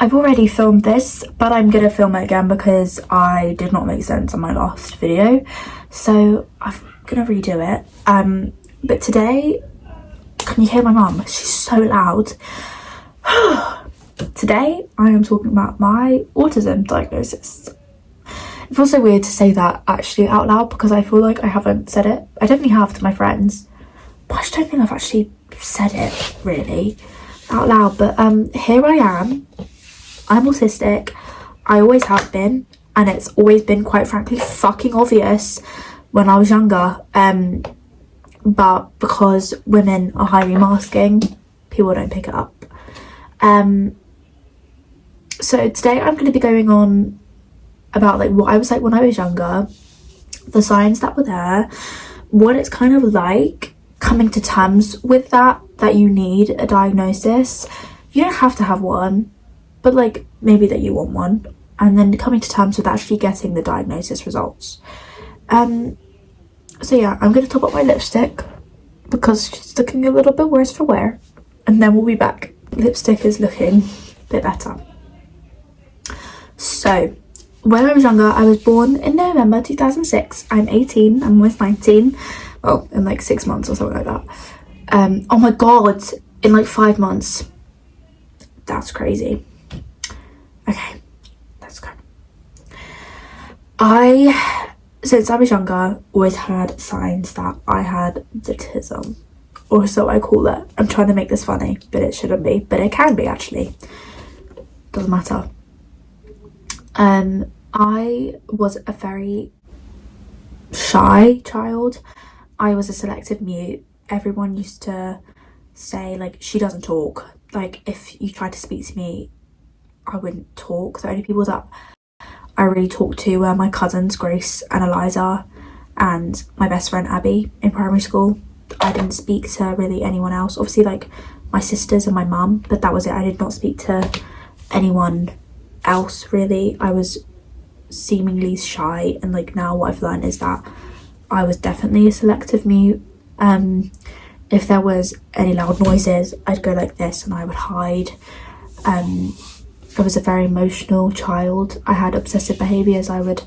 I've already filmed this, but I'm gonna film it again because I did not make sense on my last video, so I'm gonna redo it. But today, can you hear my mum? She's so loud. Today I am talking about my autism diagnosis. It feels so weird to say that actually out loud because I feel like I haven't said it. I definitely have to my friends, but I just don't think I've actually said it really out loud. But here I am. I'm autistic. I always have been, and it's always been, quite frankly, fucking obvious when I was younger. But because women are highly masking, people don't pick it up. So today I'm going to be going on about like what I was like when I was younger, the signs that were there, what it's kind of like coming to terms with that you need a diagnosis. You don't have to have one, but like maybe that you want one, and then coming to terms with actually getting the diagnosis results. So yeah, I'm going to top up my lipstick because she's looking a little bit worse for wear, and then we'll be back. Lipstick is looking a bit better. So when I was younger, I was born in November 2006. I'm 18, I'm almost 19. Well, in like 6 months or something like that. Oh my god, in like 5 months. That's crazy. Okay, let's go. Since I was younger, always had signs that I had autism, or so I call it. I'm trying to make this funny, but it shouldn't be, but it can be actually. Doesn't matter. I was a very shy child. I was a selective mute. Everyone used to say like, she doesn't talk. Like if you tried to speak to me, I wouldn't talk. The only people that I really talked to were my cousins Grace and Eliza and my best friend Abby in primary school. I didn't speak to really anyone else. Obviously like my sisters and my mum, but that was it. I did not speak to anyone else really. I was seemingly shy, and like now what I've learned is that I was definitely a selective mute. If there was any loud noises, I'd go like this and I would hide. I was a very emotional child. I had obsessive behaviours. I would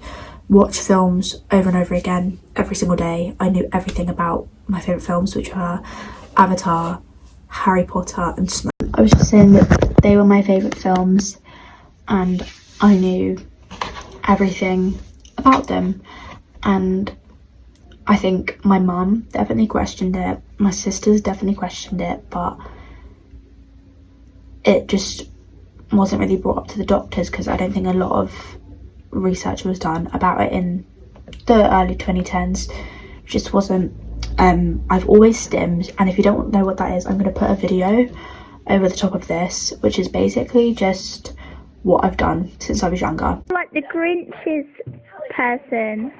watch films over and over again every single day. I knew everything about my favourite films, which were Avatar, Harry Potter and Snow. I was just saying that they were my favourite films and I knew everything about them. And I think my mum definitely questioned it, my sisters definitely questioned it, but it just wasn't really brought up to the doctors because I don't think a lot of research was done about it in the early 2010s. It just wasn't. I've always stimmed, and if you don't know what that is, I'm going to put a video over the top of this, which is basically just what I've done since I was younger. Like the Grinch's person.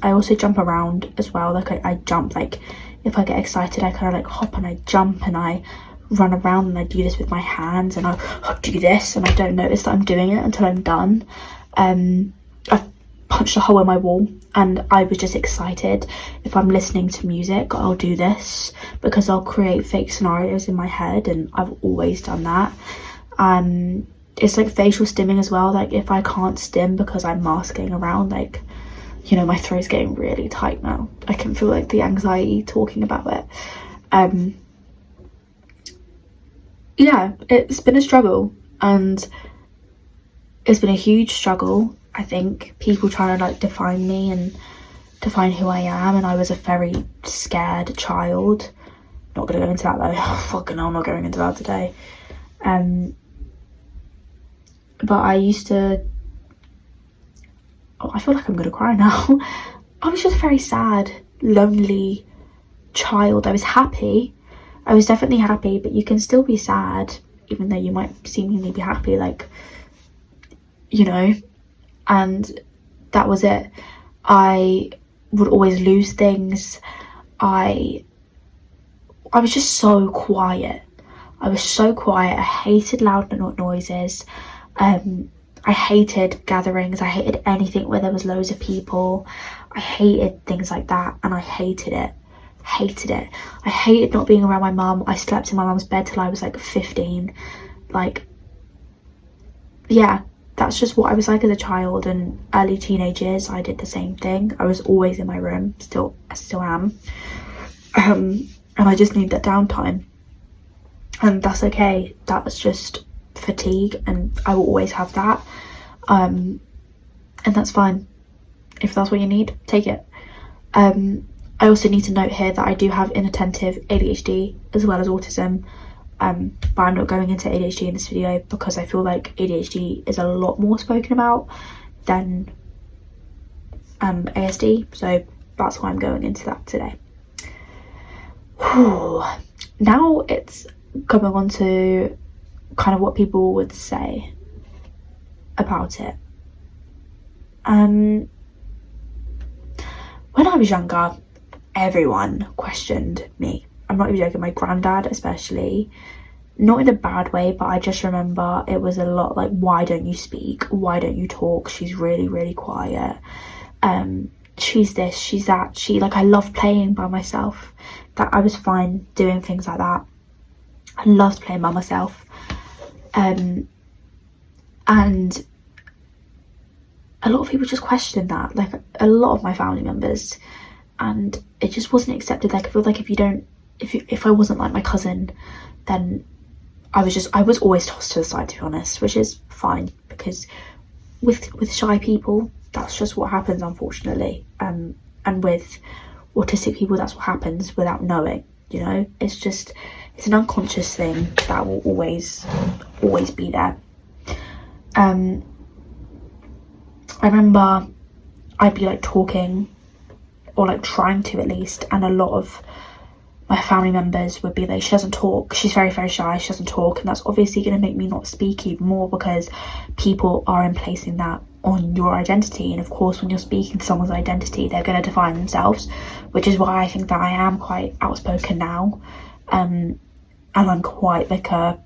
I also jump around as well. Like I jump, like if I get excited I kind of like hop and I jump and I run around, and I do this with my hands and I do this and I don't notice that I'm doing it until I'm done. I've punched a hole in my wall and I was just excited. If I'm listening to music, I'll do this because I'll create fake scenarios in my head, and I've always done that. It's like facial stimming as well. Like if I can't stim because I'm masking around, like, you know, my throat's getting really tight now. I can feel like the anxiety talking about it. Yeah, it's been a struggle, and it's been a huge struggle. I think people trying to like define me and define who I am, and I was a very scared child. Not gonna go into that though. Fucking hell, I'm not going into that today. But I used to, I feel like I'm gonna cry now. I was just a very sad, lonely child. I was happy. I was definitely happy, but you can still be sad, even though you might seemingly be happy, like, you know, and that was it. I would always lose things. I was just so quiet. I was so quiet. I hated loud noises. I hated gatherings. I hated anything where there was loads of people. I hated things like that, and I hated it. I hated not being around my mum. I slept in my mum's bed till I was like 15. Like, yeah, that's just what I was like as a child, and early teenage years I did the same thing. I was always in my room, I still am, and I just need that downtime, and that's okay. That's just fatigue, and I will always have that, and that's fine. If that's what you need, take it. I also need to note here that I do have inattentive ADHD as well as autism, but I'm not going into ADHD in this video because I feel like ADHD is a lot more spoken about than ASD, so that's why I'm going into that today. Whew. Now it's coming on to kind of what people would say about it. When I was younger, everyone questioned me. I'm not even joking, my granddad especially. Not in a bad way, but I just remember it was a lot like, why don't you speak? Why don't you talk? She's really, really quiet. She's this, she's that. I love playing by myself. That I was fine doing things like that. I loved playing by myself. And a lot of people just questioned that, like a lot of my family members, and it just wasn't accepted. Like I feel like if I wasn't like my cousin, then I was always tossed to the side, to be honest, which is fine, because with shy people, that's just what happens, unfortunately. And with autistic people, that's what happens without knowing, you know. It's an unconscious thing that will always be there. I remember I'd be like talking, or like trying to at least, and a lot of my family members would be like, she doesn't talk, she's very, very shy, she doesn't talk. And that's obviously going to make me not speak even more, because people are placing that on your identity. And of course, when you're speaking to someone's identity, they're going to define themselves, which is why I think that I am quite outspoken now. And I'm quite like I'm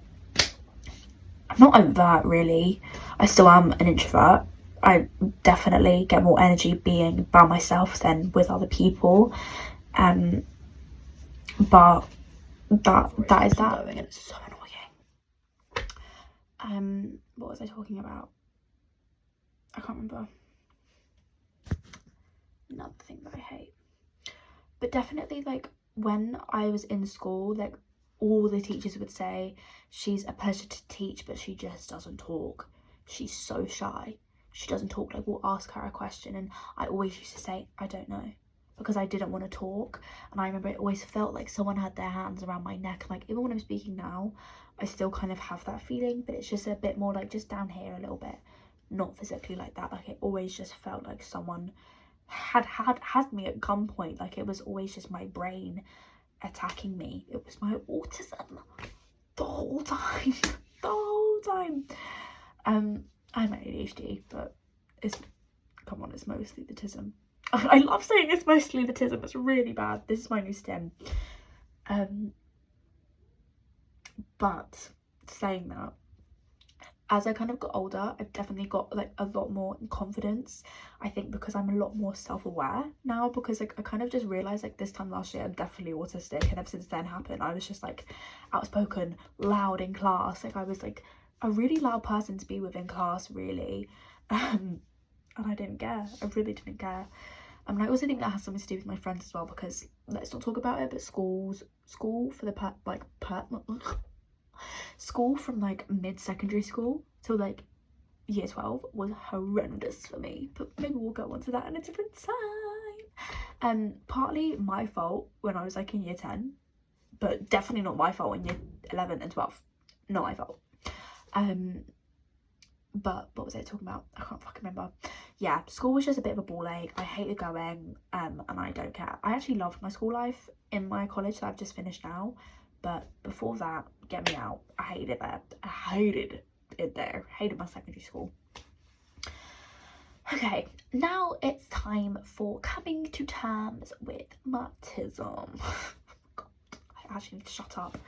not overt really. I still am an introvert. I definitely get more energy being by myself than with other people. But that is that, and it's so annoying. What was I talking about? I can't remember. Another thing that I hate. But definitely, like, when I was in school, like, all the teachers would say, she's a pleasure to teach, but she just doesn't talk. She's so shy. She doesn't talk. Like, we'll ask her a question, and I always used to say, I don't know, because I didn't want to talk. And I remember it always felt like someone had their hands around my neck. Like, even when I'm speaking now, I still kind of have that feeling, but it's just a bit more like just down here a little bit, not physically like that. Like, it always just felt like someone had me at gunpoint. Like, it was always just my brain attacking me. It was my autism the whole time. I'm ADHD, but it's mostly the autism. I love saying it's mostly the autism. It's really bad. This is my new stem. But saying that, as I kind of got older, I've definitely got like a lot more confidence. I think because I'm a lot more self-aware now, because like I kind of just realized like this time last year I'm definitely autistic, and ever since then happened, I was just like outspoken, loud in class. Like I was like a really loud person to be with in class, really. And I didn't care. I really didn't care. And I also think that has something to do with my friends as well, because let's not talk about it, but school for the school from like mid-secondary school to like year 12 was horrendous for me, but maybe we'll go on to that in a different time. Partly my fault when I was like in year 10, but definitely not my fault in year 11 and 12. Not my fault. But what was I talking about? I can't fucking remember. Yeah, school was just a bit of a ball ache. I hated going, and I don't care. I actually loved my school life in my college that I've just finished now, but before that, get me out. I hated it there. I hated it there. Hated my secondary school. Okay, now it's time for coming to terms with autism. God, I actually need to shut up.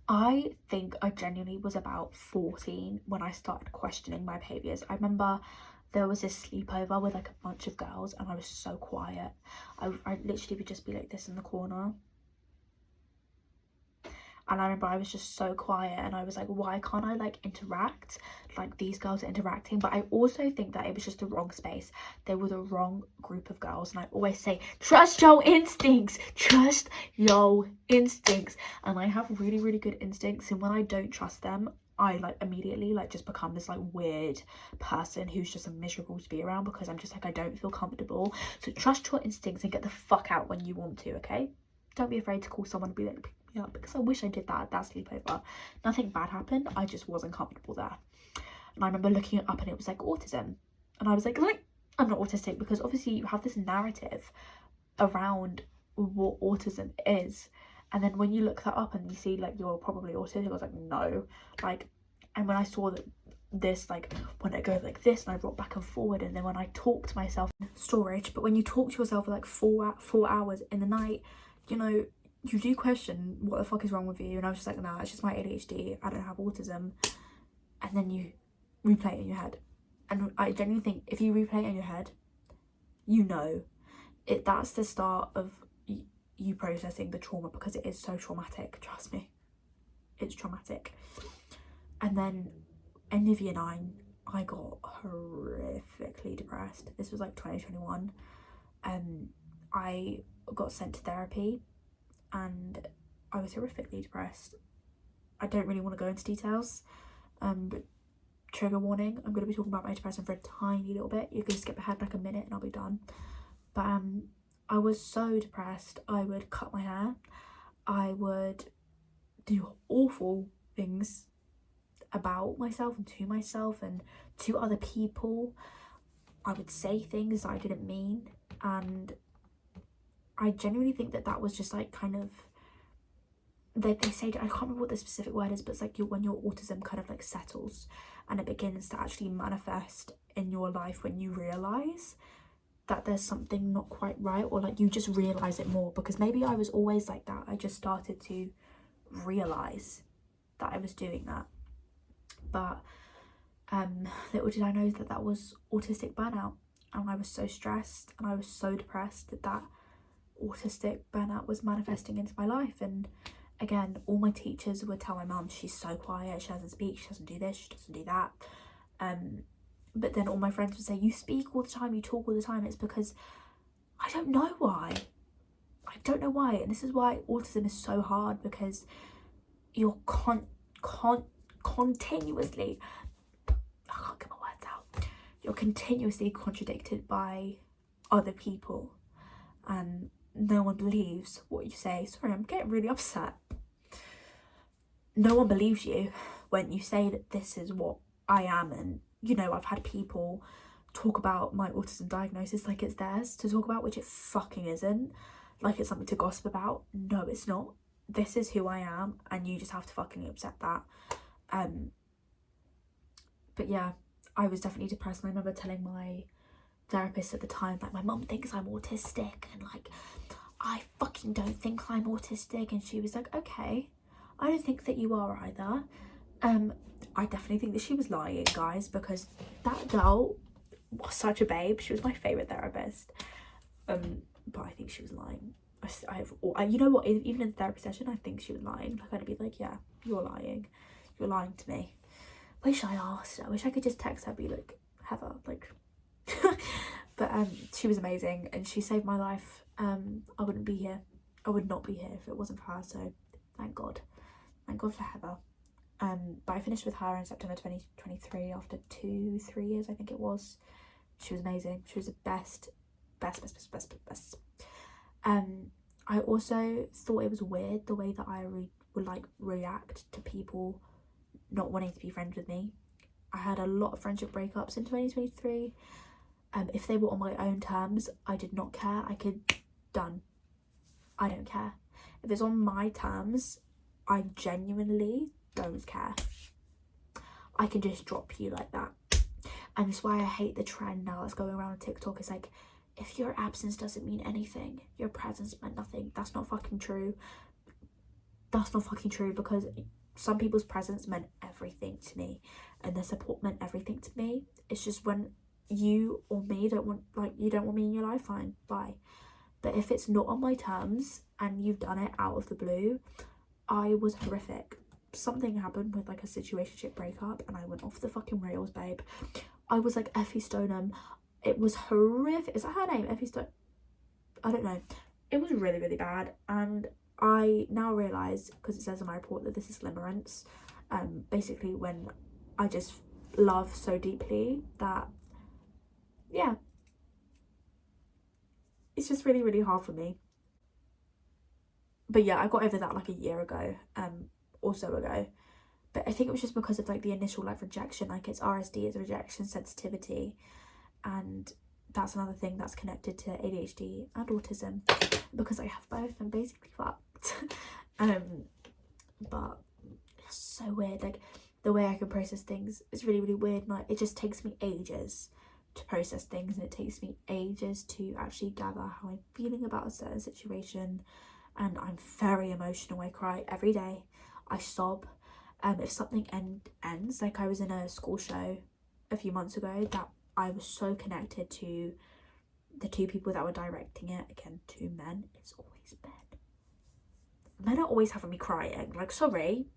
I think I genuinely was about 14 when I started questioning my behaviours. I remember there was this sleepover with like a bunch of girls, and I was so quiet. I literally would just be like this in the corner. And I remember I was just so quiet, and I was like, why can't I like interact like these girls are interacting? But I also think that it was just the wrong space. They were the wrong group of girls. And I always say, trust your instincts, trust your instincts. And I have really, really good instincts, and when I don't trust them, I like immediately like just become this like weird person who's just miserable to be around, because I'm just like, I don't feel comfortable. So trust your instincts and get the fuck out when you want to, okay? Don't be afraid to call someone and be like, pick me up, because I wish I did that at that sleepover. Nothing bad happened, I just wasn't comfortable there. And I remember looking it up and it was like autism, and I was like I'm not autistic, because obviously you have this narrative around what autism is, and then when you look that up and you see like you're probably autistic, I was like, no. Like, and when I saw that this, like when I go like this and I rock back and forward, and then when I talk to myself storage, but when you talk to yourself for like 4 hours in the night, you know, you do question what the fuck is wrong with you. And I was just like, nah, it's just my ADHD, I don't have autism. And then you replay it in your head, and I genuinely think if you replay it in your head, you know it, that's the start of you processing the trauma, because it is so traumatic. Trust me, it's traumatic. And then end of year 9, I got horrifically depressed. This was like 2021. I got sent to therapy, and I was horrifically depressed. I don't really want to go into details, but trigger warning, I'm going to be talking about my depression for a tiny little bit. You can skip ahead like a minute and I'll be done. But I was so depressed. I would cut my hair, I would do awful things about myself and to other people. I would say things that I didn't mean, and I genuinely think that that was just like kind of, they say, I can't remember what the specific word is, but it's like when your autism kind of like settles and it begins to actually manifest in your life, when you realise that there's something not quite right, or like you just realise it more. Because maybe I was always like that, I just started to realise that I was doing that. But little did I know that that was autistic burnout, and I was so stressed and I was so depressed that that autistic burnout was manifesting into my life. And again, all my teachers would tell my mum, she's so quiet, she doesn't speak, she doesn't do this, she doesn't do that. But then all my friends would say, you speak all the time, you talk all the time. It's because I don't know why. I don't know why. And this is why autism is so hard, because you're continuously, I can't get my words out. You're continuously contradicted by other people, and no one believes what you say. Sorry, I'm getting really upset. No one believes you when you say that this is what I am. And you know, I've had people talk about my autism diagnosis like it's theirs to talk about, which it fucking isn't. Like it's something to gossip about. No, it's not. This is who I am, and you just have to fucking accept that. But yeah, I was definitely depressed, and I remember telling my therapist at the time, like, my mum thinks I'm autistic, and like, I fucking don't think I'm autistic. And she was like, okay, I don't think that you are either. I definitely think that she was lying, guys, because that girl was such a babe. She was my favourite therapist. But I think she was lying. You know what, even in the therapy session, I think she was lying. Like, I'd be like, yeah, you're lying to me. Wish I asked her. I wish I could just text her, be like, Heather, like but she was amazing, and she saved my life. I wouldn't be here, I would not be here if it wasn't for her. So thank God for Heather. But I finished with her in September 2023 after 2-3 years, I think it was. She was amazing. She was the best. I also thought it was weird the way that I would like react to people not wanting to be friends with me. I had a lot of friendship breakups in 2023. If they were on my own terms, I did not care. Done. I don't care. If it's on my terms, I genuinely don't care. I can just drop you like that. And it's why I hate the trend now that's going around on TikTok. It's like, if your absence doesn't mean anything, your presence meant nothing. That's not fucking true. Because some people's presence meant everything to me, and their support meant everything to me. It's just when you or me don't want me in your life, fine, bye. But if it's not on my terms and you've done it out of the blue, I was horrific. Something happened with like a situationship breakup and I went off the fucking rails, babe. I was like Effie Stoneham. It was horrific. Is that her name? Effie Stone? I don't know. It was really, really bad. And I now realise, because it says in my report, that this is limerence. Basically when I just love so deeply that, yeah, it's just really, really hard for me. But yeah, I got over that like a year ago, or so ago. But I think it was just because of like the initial like rejection, like it's RSD, it's rejection sensitivity, and that's another thing that's connected to ADHD and autism, because I have both. I'm basically fucked. But it's so weird, like the way I can process things is really, really weird. Like it just takes me ages to process things, and it takes me ages to actually gather how I'm feeling about a certain situation. And I'm very emotional. I cry every day, I sob. If something ends, like I was in a school show a few months ago that I was so connected to the two people that were directing it. Again, two men. It's always men. Men are always having me crying, like, sorry.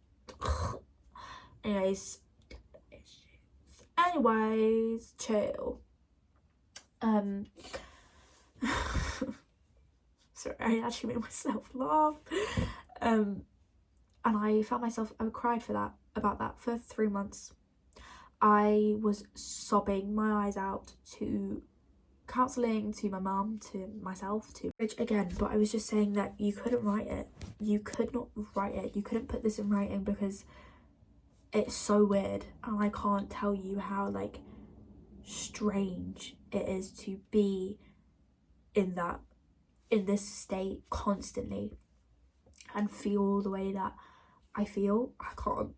anyways chill. Sorry, I actually made myself laugh. And I found myself, I cried about that for 3 months. I was sobbing my eyes out to counselling, to my mum, to myself, to Rich again. But I was just saying that you couldn't write it. You could not write it. You couldn't put this in writing because it's so weird. And I can't tell you how like strange it is to be in this state constantly and feel the way that I feel. I can't.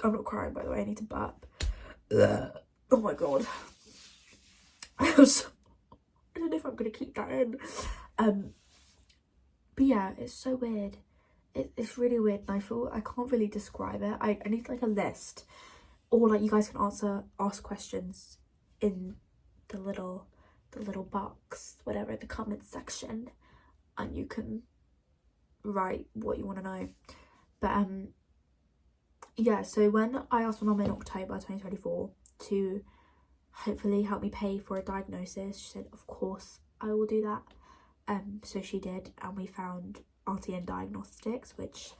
I'm not crying, by the way. I need to burp. Oh my god. I don't know if I'm gonna keep that in. But yeah, it's so weird. It's really weird, and I feel I can't really describe it. I need like a list, or like you guys can ask questions in the little box, whatever, the comment section, and you can write what you want to know. But yeah, so when I asked my mum in October 2024 to hopefully help me pay for a diagnosis, she said of course I will do that. So she did, and we found RTN Diagnostics, which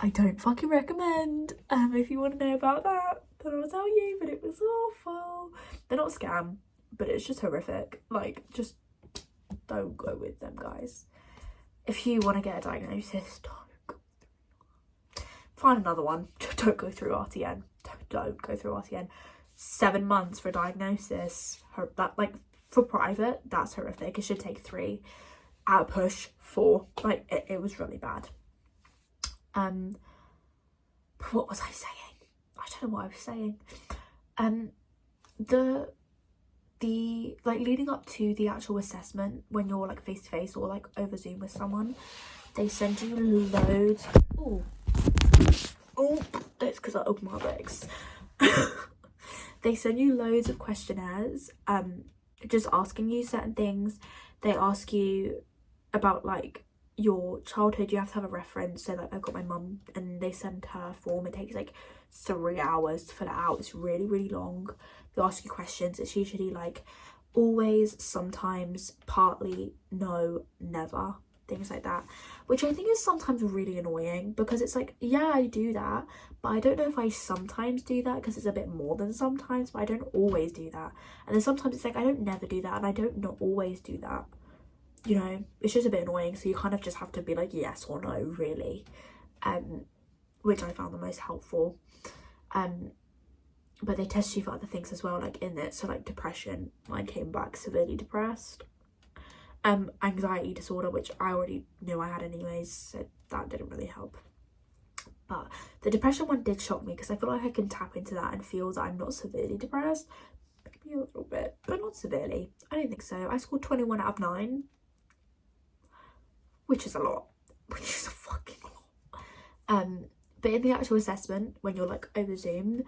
I don't fucking recommend. If you want to know about that, then I'll tell you, but it was awful. They're not a scam, but it's just horrific. Like, just don't go with them, guys. If you want to get a diagnosis, find another one. Don't go through RTN. Don't go through RTN. 7 months for a diagnosis, that, like, for private, that's horrific. It should take 3, at a push 4. Like, it was really bad. What was I saying? I don't know what I was saying. The like leading up to the actual assessment, when you're like face to face or like over Zoom with someone, they send you loads. Oh, that's because I opened my legs. They send you loads of questionnaires, just asking you certain things. They ask you about like your childhood. You have to have a reference. So like I've got my mum, and they send her a form. It takes like 3 hours to fill it out. It's really, really long. They ask you questions. It's usually like always, sometimes, partly, no, never, things like that, which I think is sometimes really annoying, because it's like, yeah, I do that, but I don't know if I sometimes do that, because it's a bit more than sometimes, but I don't always do that. And then sometimes it's like I don't never do that, and I don't not always do that, you know. It's just a bit annoying. So you kind of just have to be like yes or no, really, which I found the most helpful. But they test you for other things as well, like in it. So like depression, I came back severely depressed. Anxiety disorder, which I already knew I had anyways, so that didn't really help. But the depression one did shock me, because I feel like I can tap into that and feel that I'm not severely depressed. Maybe a little bit, but not severely. I don't think so. I scored 21 out of 9, which is a lot, which is a fucking lot. But in the actual assessment, when you're like over Zoom,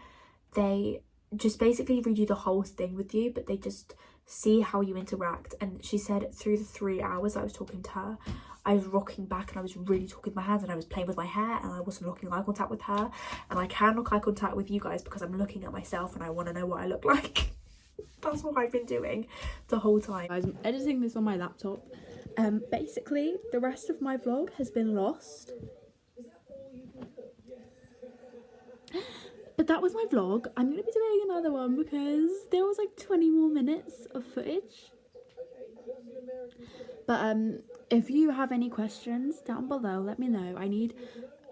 they just basically read you the whole thing with you, but they just see how you interact. And she said through the 3 hours I was talking to her, I was rocking back and I was really talking with my hands and I was playing with my hair and I wasn't looking eye contact with her. And I can look eye contact with you guys because I'm looking at myself and I want to know what I look like. That's what I've been doing the whole time. Guys, I'm editing this on my laptop. Basically, the rest of my vlog has been lost. But that was my vlog. I'm going to be doing another one because there was like 20 more minutes of footage. But if you have any questions down below, let me know. I need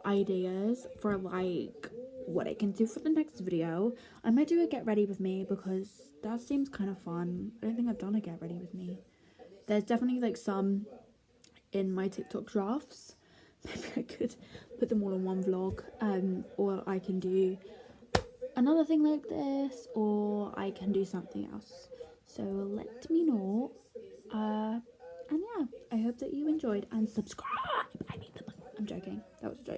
ideas for like what I can do for the next video. I might do a get ready with me because that seems kind of fun. I don't think I've done a get ready with me. There's definitely like some in my TikTok drafts. Maybe I could put them all in one vlog, or I can do another thing like this, or I can do something else. So let me know. And yeah, I hope that you enjoyed and subscribe. I need the money. I'm joking. That was a joke.